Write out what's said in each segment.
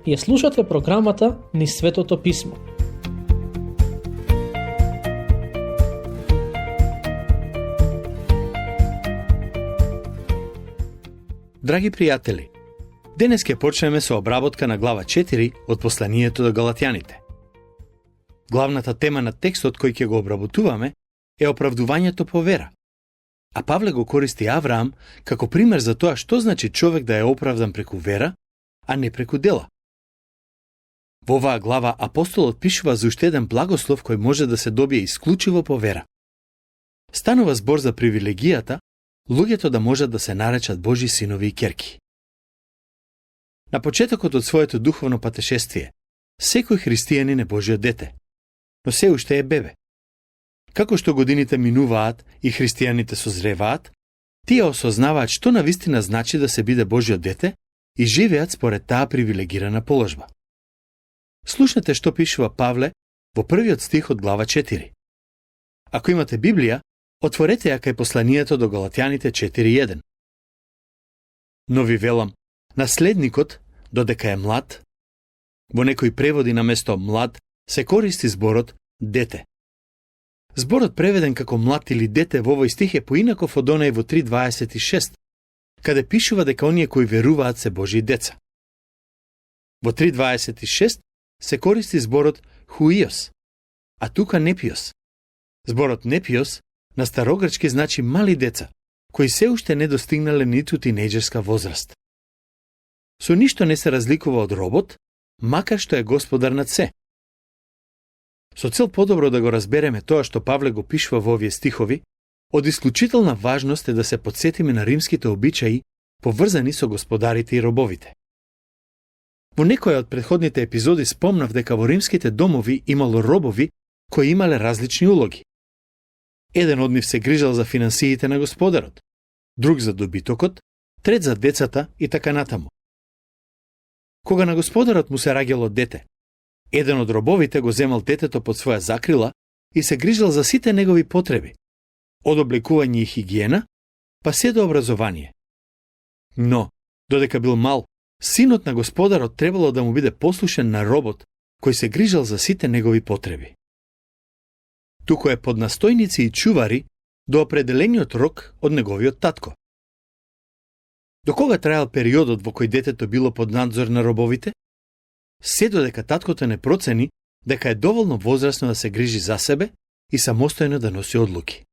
Ја слушате програмата Низ Светото Писмо. Драги пријатели, денес ќе почнеме со обработка на глава 4 од посланието до Галатјаните. Главната тема на текстот кој ќе го обработуваме е оправдувањето по вера. А Павле го користи Авраам како пример за тоа што значи човек да е оправдан преку вера, а не преку дела. Во оваа глава апостолот пишува за уште еден благослов кој може да се добие исклучиво по вера. Станува збор за привилегијата луѓето да можат да се наречат Божи синови и ќерки. На почетокот од своето духовно патешествие, секој христијанин е Божјо дете, но се уште е бебе. Како што годините минуваат и христијаните созреваат, тие осознаваат што навистина значи да се биде Божјо дете и живеат според таа привилегирана положба. Слушнете што пишува Павле во првиот стих од глава 4. Ако имате Библија, отворете ја кај посланието до Галатјаните 4.1. Но ви велам, наследникот, додека е млад, во некои преводи на место млад, се користи зборот дете. Зборот преведен како млад или дете во овој стих е поинаков од онај во 3.26, каде пишува дека оние кои веруваат се Божји деца. Во 3.26 се користи зборот хуиос, а тука непиос. Зборот непиос на старогрчки значи мали деца, кои се уште не достигнале ниту тинејџерска возраст. Со ништо не се разликува од робот, макар што е господар над се. Со цел подобро да го разбереме тоа што Павле го пишува во овие стихови, од исклучителна важност е да се потсетиме на римските обичаи поврзани со господарите и робовите. Во некоја од претходните епизоди спомнав дека во римските домови имало робови кои имале различни улоги. Еден од нив се грижал за финансиите на господарот, друг за добитокот, трет за децата и така натаму. Кога на господарот му се раѓало дете, еден од робовите го земал детето под своја закрила и се грижал за сите негови потреби, од облекување и хигиена, па се до образование. Но, додека бил мал, синот на господарот требало да му биде послушен на робот, кој се грижал за сите негови потреби. Туку е под настојници и чувари до определениот рок од неговиот татко. До кога траел периодот во кој детето било под надзор на робовите? Се додека таткото не процени дека е доволно возрасно да се грижи за себе и самостојно да носи одлуки.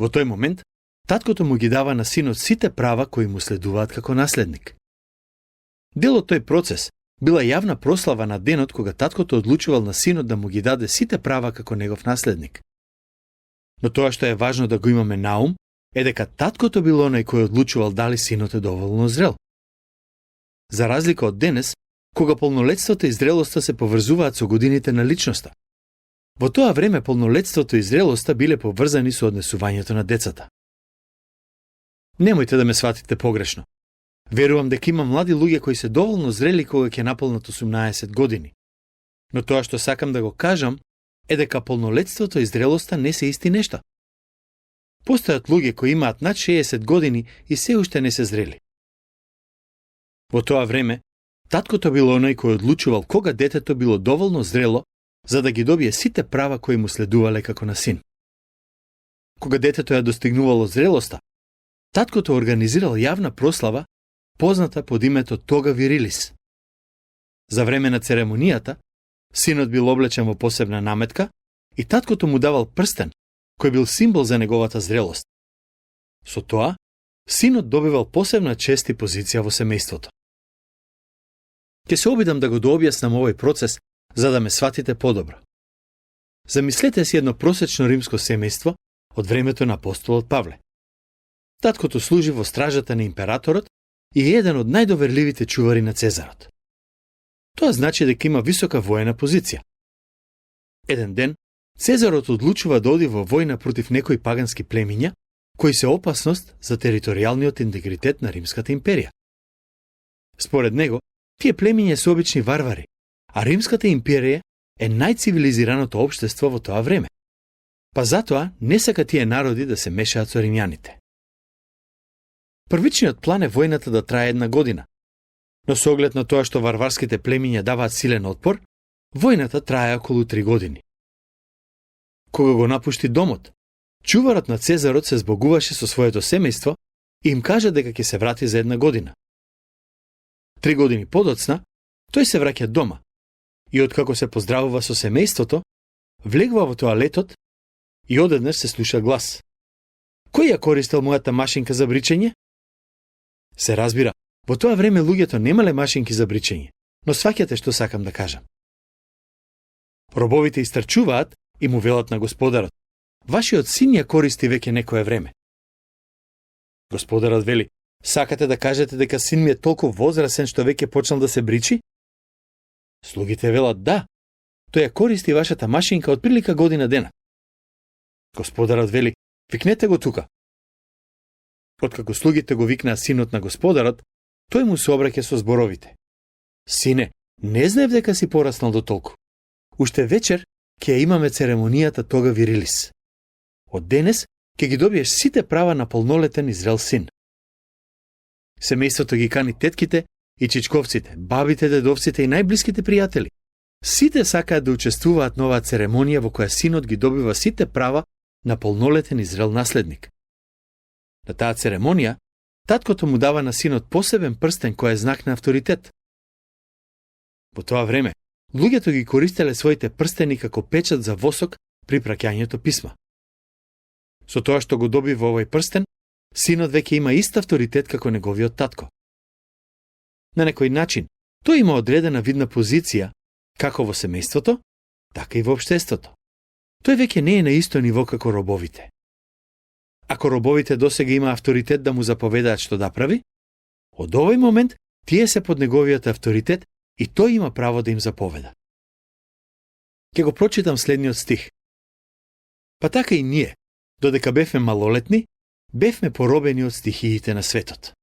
Во тој момент, таткото му ги дава на синот сите права кои му следуваат како наследник. Дел од тој процес била јавна прослава на денот кога таткото одлучувал на синот да му ги даде сите права како негов наследник. Но тоа што е важно да го имаме на ум е дека таткото бил оној кој одлучувал дали синот е доволно зрел. За разлика од денес, кога полнолетството и зрелоста се поврзуваат со годините на личноста. Во тоа време полнолетството и зрелоста биле поврзани со однесувањето на децата. Немојте да ме сватите погрешно. Верувам дека има млади луѓе кои се доволно зрели кога ќе наполнат 18 години. Но тоа што сакам да го кажам е дека полнолетството и зрелоста не се исти нешта. Постојат луѓе кои имаат над 60 години и се уште не се зрели. Во тоа време, таткото бил оној кој одлучувал кога детето било доволно зрело за да ги добие сите права кои му следувале како на син. Кога детето ја достигнувало зрелоста, таткото организирал јавна прослава позната под името Тога Вирилис. За време на церемонијата, синот бил облечен во посебна наметка и таткото му давал прстен, кој бил символ за неговата зрелост. Со тоа, синот добивал посебна чест и позиција во семејството. Ќе се обидам да го дообјаснам овој процес за да ме сватите подобро. Замислете си едно просечно римско семејство од времето на апостолот Павле. Таткото служи во стражата на императорот и е еден од најдоверливите чувари на Цезарот. Тоа значи дека има висока воена позиција. Еден ден, Цезарот одлучува да оди во војна против некои пагански племиња, кои се опасност за територијалниот интегритет на Римската империја. Според него, тие племиња се обични варвари, а Римската империја е најцивилизираното општество во тоа време. Па затоа не сака тие народи да се мешаат со римјаните. Првичниот план е војната да трае 1 година. Но со оглед на тоа што варварските племиња даваат силен отпор, војната трае околу 3 години. Кога го напушти домот, чуварот на Цезарот се збогуваше со своето семејство и им кажа дека ќе се врати за 1 година. 3 години подоцна, тој се враќа дома и откако се поздравува со семејството, влегува во тоалетот и одеднаш се слуша глас. Кој ја користел мојата машинка за бричење? Се разбира, во тоа време луѓето немале машинки за бричење, но сваќате што сакам да кажам. Робовите истрчуваат и му велат на господарот: вашиот син ја користи веќе некое време. Господарот вели: сакате да кажете дека син ми е толку возрасен што веќе почнал да се бричи? Слугите велат: да, тој ја користи вашата машинка од прилика година дена. Господарот вели: викнете го тука. Откако слугите го викнаа синот на господарот, тој му се обраќа со зборовите: сине, не знаев дека си пораснал до толку. Уште вечер ќе ја имаме церемонијата тога вирилис. Од денес ќе ги добиеш сите права на полнолетен и зрел син. Семејството ги кани тетките и чичковците, бабите, дедовците и најблиските пријатели. Сите сакаат да учествуваат на оваа церемонија во која синот ги добива сите права на полнолетен и зрел наследник. На таа церемонија, таткото му дава на синот посебен прстен кој е знак на авторитет. Во тоа време, луѓето ги користеле своите прстени како печат за восок при праќањето писма. Со тоа што го добива овој прстен, синот веќе има ист авторитет како неговиот татко. На некој начин, тој има одредена видна позиција, како во семејството, така и во општеството. Тој веќе не е на исто ниво како робовите. Ако робовите досега има авторитет да му заповедаат што да прави, од овој момент тие се под неговиот авторитет и тој има право да им заповеда. Ќе го прочитам следниот стих. Па така и ние, додека бевме малолетни, бевме поробени од стихиите на светот.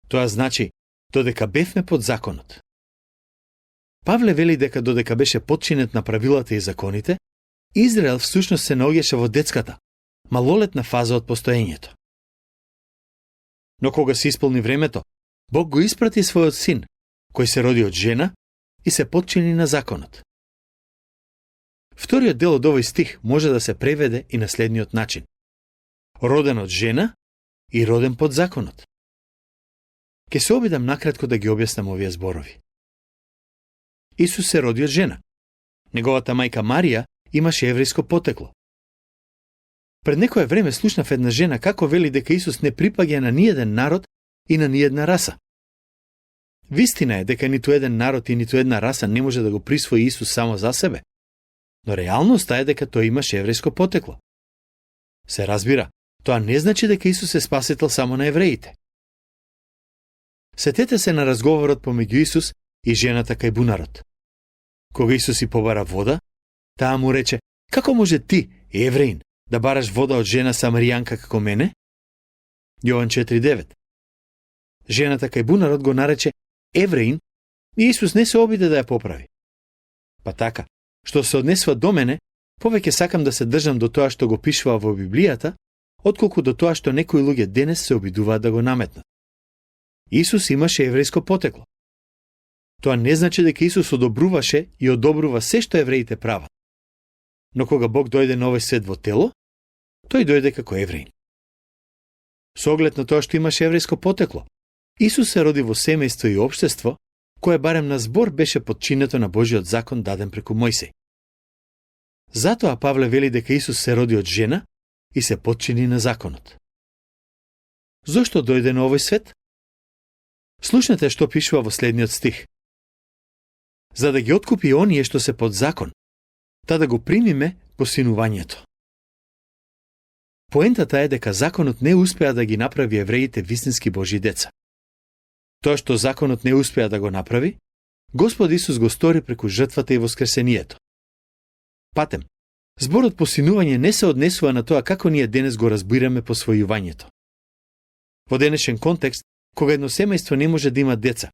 Тоа значи, додека бевме под законот. Павле вели дека додека беше подчинет на правилата и законите, Израел всушност се наоѓаше во детската, малолетна фаза од постоењето. Но кога се исполни времето, Бог го испрати својот син, кој се роди од жена и се подчини на законот. Вториот дел од овој стих може да се преведе и на следниот начин: роден од жена и роден под законот. Ке се обидам накратко да ги објаснам овие зборови. Исус се роди од жена. Неговата мајка Марија имаше еврејско потекло. Пред некое време слушнав една жена како вели дека Исус не припаѓа на ниеден народ и на ниедна раса. Вистина е дека ниту еден народ и ниту една раса не може да го присвои Исус само за себе. Но реалноста е дека тој имаше еврејско потекло. Се разбира, тоа не значи дека Исус е спасител само на евреите. Сетете се на разговорот помеѓу Исус и жената кај бунарот. Кога Исус си побара вода, таа му рече: како може ти, евреин, да бараш вода од жена самаријанка како мене? Јован 4:9. Жената кај бунарот го нарече евреин и Исус не се обиде да ја поправи. Па така, што се однесува до мене, повеќе сакам да се држам до тоа што го пишува во Библијата, отколку до тоа што некои луѓе денес се обидуваат да го наметнат. Исус имаше еврејско потекло. Тоа не значи дека Исус одобруваше и одобрува се што евреите прават. Но кога Бог дојде на овој свет во тело, тој дојде како евреин. Со оглед на тоа што имаше еврејско потекло, Исус се роди во семејство и општество, кое барем на збор беше подчинето на Божиот закон даден преку Мојсей. Затоа Павле вели дека Исус се роди од жена и се подчини на законот. Зошто дојде на овој свет? Слушнете што пишува во следниот стих. За да ги откупи оние што се под закон, та да го примиме посинувањето. Поентата е дека законот не успеа да ги направи евреите вистински Божји деца. Тоа што законот не успеа да го направи, Господ Исус го стори преку жртвата и воскресението. Патем, зборот посинување не се однесува на тоа како ние денес го разбираме посвојувањето. Во денешен контекст, кога едно семејство не може да има деца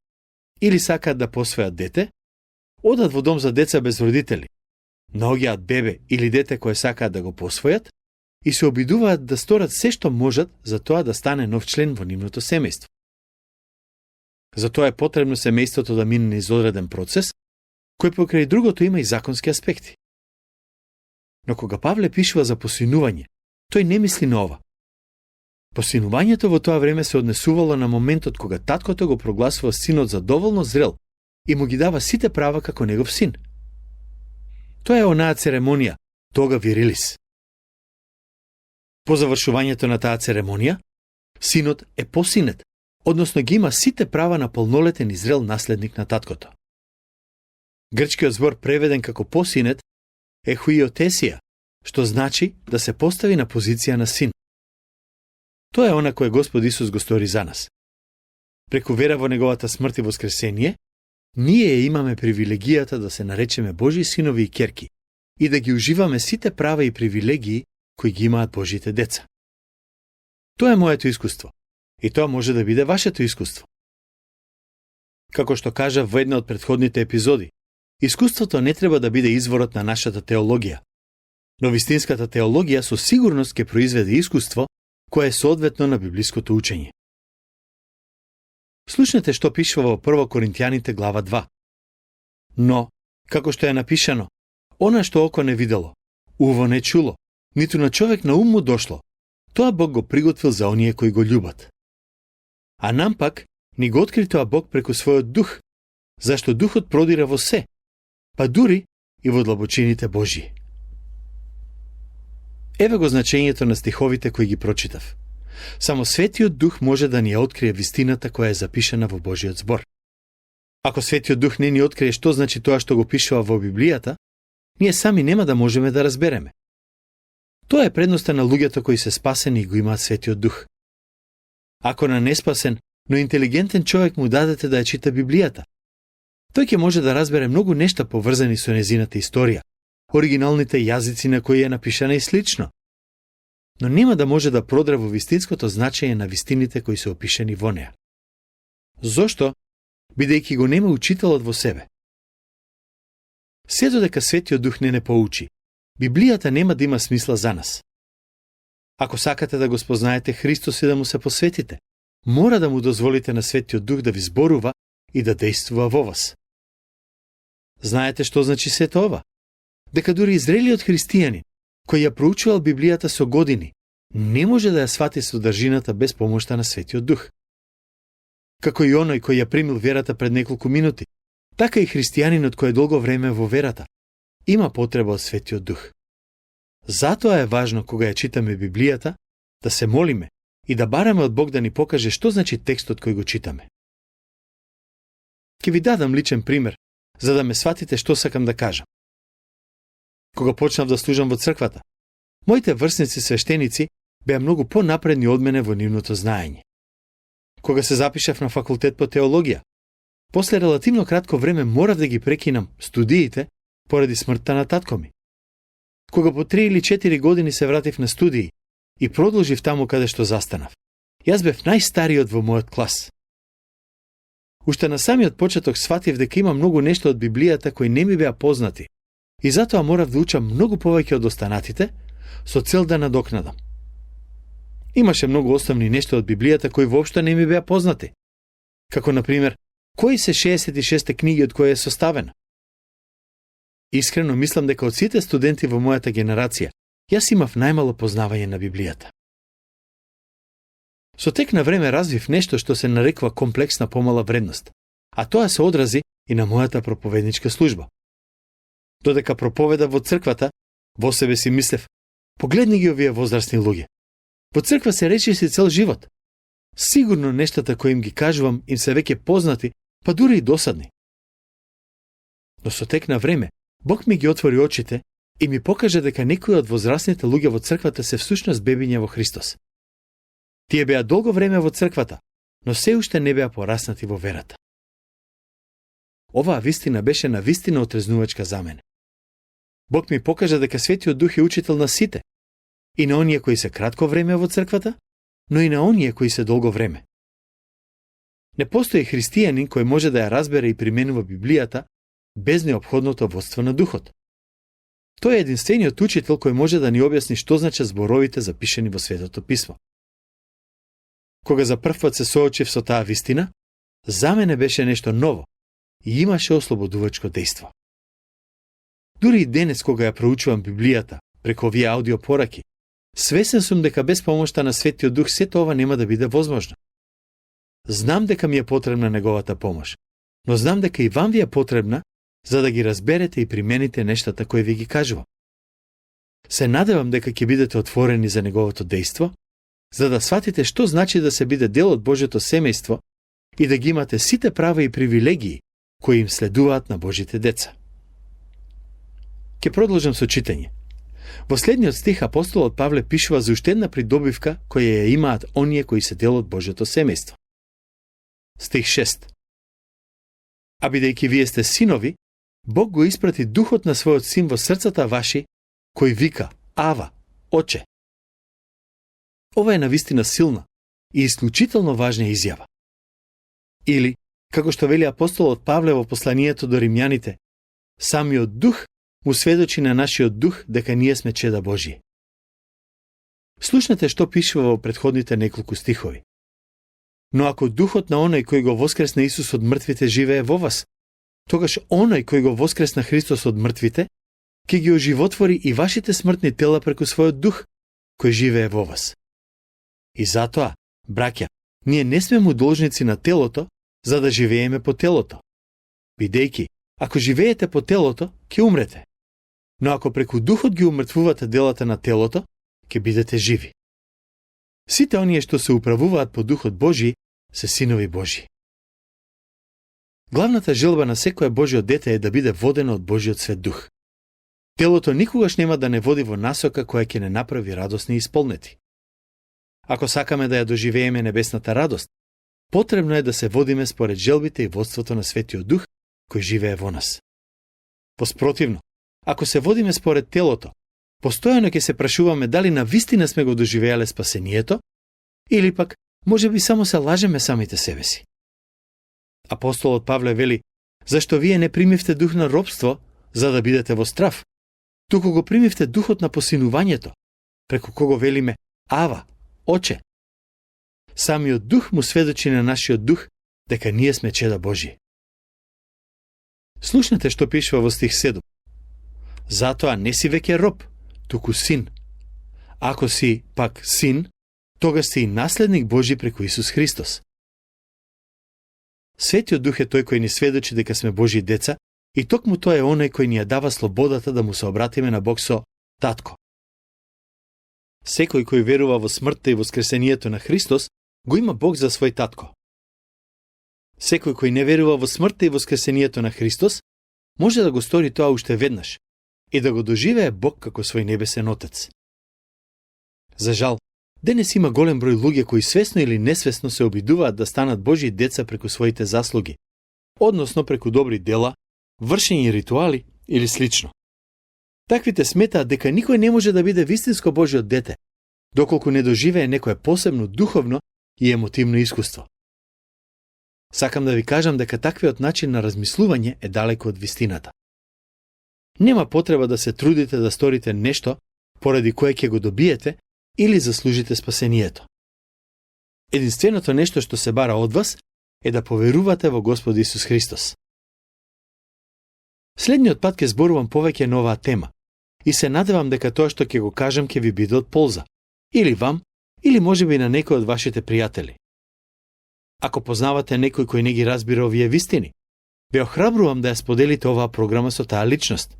или сакаат да посвојат дете, одат во дом за деца без родители, наоѓаат бебе или дете кое сакаат да го посвојат и се обидуваат да сторат се што можат за тоа да стане нов член во нивното семејство. Затоа е потребно семејството да мине низ одреден процес, кој покрај другото има и законски аспекти. Но кога Павле пишува за посинување, тој не мисли на ова. Посинувањето во тоа време се однесувало на моментот кога таткото го прогласува синот за доволно зрел и му ги дава сите права како негов син. Тоа е онаа церемонија, тога вирилис. По завршувањето на таа церемонија, синот е посинет, односно ги има сите права на полнолетен и зрел наследник на таткото. Грчкиот збор преведен како посинет е хуиотесија, што значи да се постави на позиција на син. Тоа е она кое Господ Исус го стори за нас. Преку вера во неговата смрт и воскресение, ние имаме привилегијата да се наречеме Божји синови и ќерки и да ги уживаме сите права и привилегии кои ги имаат Божите деца. Тоа е моето искуство и тоа може да биде вашето искуство. Како што кажа во една од претходните епизоди, искуството не треба да биде изворот на нашата теологија, но вистинската теологија со сигурност ќе произведе искуство кое е соодветно на библиското учење. Слушнете што пишува во 1 Коринтијаните глава 2. Но, како што е напишано, она што око не видело, уво не чуло, ниту на човек на ум му дошло, тоа Бог го приготвил за оние кои го љубат. А нам пак ни го откри тоа Бог преку својот дух, зашто духот продира во се, па дури и во длабочините Божји. Еве го значењето на стиховите кои ги прочитав. Само Светиот Дух може да ни ја открие вистината која е запишана во Божиот збор. Ако Светиот Дух не ни открие што значи тоа што го пишува во Библијата, ние сами нема да можеме да разбереме. Тоа е предноста на луѓето кои се спасени и го имаат Светиот Дух. Ако на неспасен, но интелигентен човек му дадете да ја чита Библијата, тој ќе може да разбере многу нешта поврзани со незината историја, оригиналните јазици на кои е напишана и слично. Но нема да може да продре во вистинското значење на вистините кои се опишани во неа. Зошто? Бидејќи го нема учителот во себе. Се додека Светиот Дух не поучи, Библијата нема да има смисла за нас. Ако сакате да го спознаете Христос и да му се посветите, мора да му дозволите на Светиот Дух да ви зборува и да действува во вас. Знаете што значи сето ова? Дека дури изрелиот христијанин, кој ја проучувал Библијата со години, не може да ја свати содржината без помошта на Светиот Дух. Како и оној кој ја примил верата пред неколку минути, така и христијанинот кој е долго време во верата, има потреба од Светиот Дух. Затоа е важно кога ја читаме Библијата, да се молиме и да бараме од Бог да ни покаже што значи текстот кој го читаме. Ќе ви дадам личен пример, за да ме сватите што сакам да кажам. Кога почнав да служам во црквата, моите врсници свештеници беа многу понапредни од мене во нивното знаење. Кога се запишав на факултет по теологија, после релативно кратко време морав да ги прекинам студиите поради смртта на татко ми. Кога по 3 или 4 години се вратив на студии и продолжив таму каде што застанав, јас бев најстариот во мојот клас. Уште на самиот почеток сватив дека има многу нешто од Библијата кои не ми беа познати и затоа морав да учам многу повеќе од останатите со цел да надокнадам. Имаше многу основни нешта од Библијата кои воопшто не ми беа познати, како на пример кои се 66 книги од кои е составена. Искрено мислам дека од сите студенти во мојата генерација, јас имав најмало познавање на Библијата. Со тек на време развив нешто што се нарекува комплексна помала вредност, а тоа се одрази и на мојата проповедничка служба. Додека проповеда во црквата, во себе си мислев, погледни ги овие возрастни луѓе. Во црква се речи си цел живот. Сигурно нештата кои им ги кажувам им се веќе познати, па дури и досадни. Но со тек на време, Бог ми ги отвори очите и ми покаже дека некои од возрастните луѓе во црквата се всушност бебиња во Христос. Тие беа долго време во црквата, но се уште не беа пораснати во верата. Оваа вистина беше на вистина отрезнувачка за мене. Бог ми покажа дека Светиот Дух е учител на сите, и на оние кои се кратко време во црквата, но и на оние кои се долго време. Не постои христијанин кој може да ја разбере и применува Библијата без неопходното водство на Духот. Тој е единствениот учител кој може да ни објасни што значат зборовите запишани во Светото Писмо. Кога за прв пат се соочив со таа вистина, за мене беше нешто ново и имаше ослободувачко дејство. Дури и денес кога ја проучувам Библијата преку овие аудиопораки, свесен сум дека без помошта на Светиот Дух сето ова нема да биде возможно. Знам дека ми е потребна неговата помош, но знам дека и вам ви е потребна за да ги разберете и примените нештата кои ви ги кажувам. Се надевам дека ќе бидете отворени за неговото дејство, за да сватите што значи да се биде дел од Божјото семејство и да ги имате сите права и привилегии кои им следуваат на Божите деца. Ке продолжам со читање. Во следниот стих апостолот Павле пишува за уште една придобивка која ја имаат оние кои се дел од Божјото семејство. Стих 6. А бидејќи вие сте синови, Бог го испрати духот на својот син во срцата ваши, кој вика: Ава, Оче. Ова е навистина силна и исклучително важна изјава. Или, како што вели апостолот Павле во посланието до римјаните, самиот дух му сведочи на нашиот дух дека ние сме чеда Божји. Слушнете што пишува во претходните неколку стихови. Но ако духот на оној кој го воскресна Исус од мртвите живее во вас, тогаш оној кој го воскресна Христос од мртвите, ќе ги оживотвори и вашите смртни тела преку својот дух, кој живее во вас. И затоа, браќа, ние не сме му должници на телото, за да живееме по телото. Бидејќи, ако живеете по телото, ќе умрете. Но ако преку духот ги умртвувате делата на телото, ќе бидете живи. Сите оние што се управуваат по духот Божји, се синови Божји. Главната желба на секое Божјо дете е да биде водено од Божјиот свет дух. Телото никогаш нема да не води во насока која ќе не направи радосни и исполнети. Ако сакаме да ја доживееме небесната радост, потребно е да се водиме според желбите и водството на Светиот Дух, кој живее во нас. Поспротивно, ако се водиме според телото, постојано ќе се прашуваме дали навистина сме го доживеале спасението, или пак, може би само се лажеме самите себе си. Апостолот Павле вели: зашто вие не примивте дух на робство, за да бидете во страв, туку го примивте духот на посинувањето, преку кого велиме: Ава, Оче. Самиот дух му сведочи на нашиот дух дека ние сме чеда Божји. Слушнете што пишува во стих 7. Затоа не си веќе роб, туку син. Ако си пак син, тогаш си и наследник Божји преку Исус Христос. Светиот Дух е тој кој ни сведочи дека сме Божји деца и токму тој е оној кој ни ја дава слободата да му се обратиме на Бог со Татко. Секој кој верува во смртта и воскресението на Христос, го има Бог за свој татко. Секој кој не верува во смртта и воскресението на Христос, може да го стори тоа уште веднаш и да го доживее Бог како свој небесен Отец. За жал, денес има голем број луѓе кои свесно или несвесно се обидуваат да станат Божји деца преку своите заслуги, односно преку добри дела, вршење ритуали или слично. Таквите сметаат дека никој не може да биде вистинско Божјо дете, доколку не доживее некое посебно духовно и емотивно искуство. Сакам да ви кажам дека таквиот начин на размислување е далеко од вистината. Нема потреба да се трудите да сторите нешто поради кое ќе го добиете или заслужите спасението. Единственото нешто што се бара од вас е да поверувате во Господ Исус Христос. Следниот пат ќе зборувам повеќе на оваа тема и се надевам дека тоа што ќе го кажам ќе ви биде од полза, или вам, или можеби на некој од вашите пријатели. Ако познавате некој кој не ги разбира овие вистини, ве охрабрувам да ја споделите оваа програма со таа личност.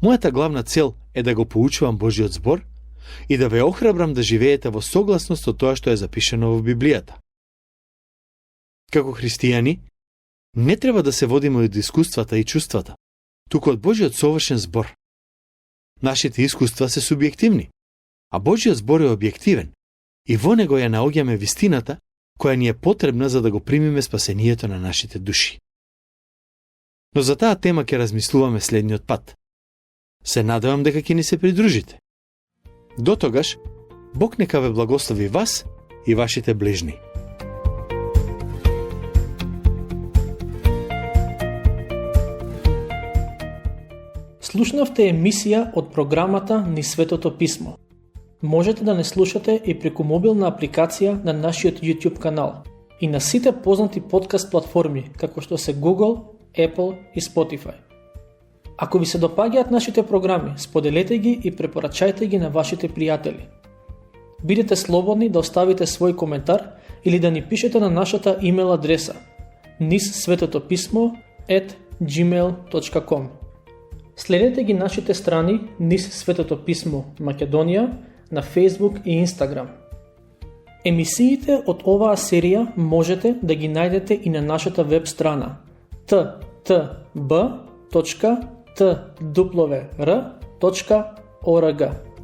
Мојата главна цел е да го поучувам Божјиот збор и да ве охрабрам да живеете во согласност со тоа што е запишано во Библијата. Како христијани, не треба да се водиме од искуствата и чувствата, туку од Божјиот совршен збор. Нашите искуства се субјективни, а Божјиот збор е објективен и во него ја наоѓаме вистината која ни е потребна за да го примиме спасението на нашите души. Но за таа тема ќе размислуваме следниот пат. Се надевам дека ќе ни се придружите. До тогаш, Бог нека ве благослови вас и вашите ближни. Слушнавте емисија од програмата Низ Светото Писмо. Можете да не слушате и преку мобилна апликација на нашиот YouTube канал. и на сите познати подкаст платформи, како што се Google, Apple и Spotify. Ако ви се допаѓаат нашите програми, споделете ги и препорачајте ги на вашите пријатели. Бидете слободни да оставите свој коментар или да ни пишете на нашата имейл адреса nissvetotopисmo@gmail.com. Следете ги нашите страни Низ Светото писмо Македонија на Facebook и Instagram. Емисиите од оваа серија можете да ги најдете и на нашата веб страна ttb.twr.org.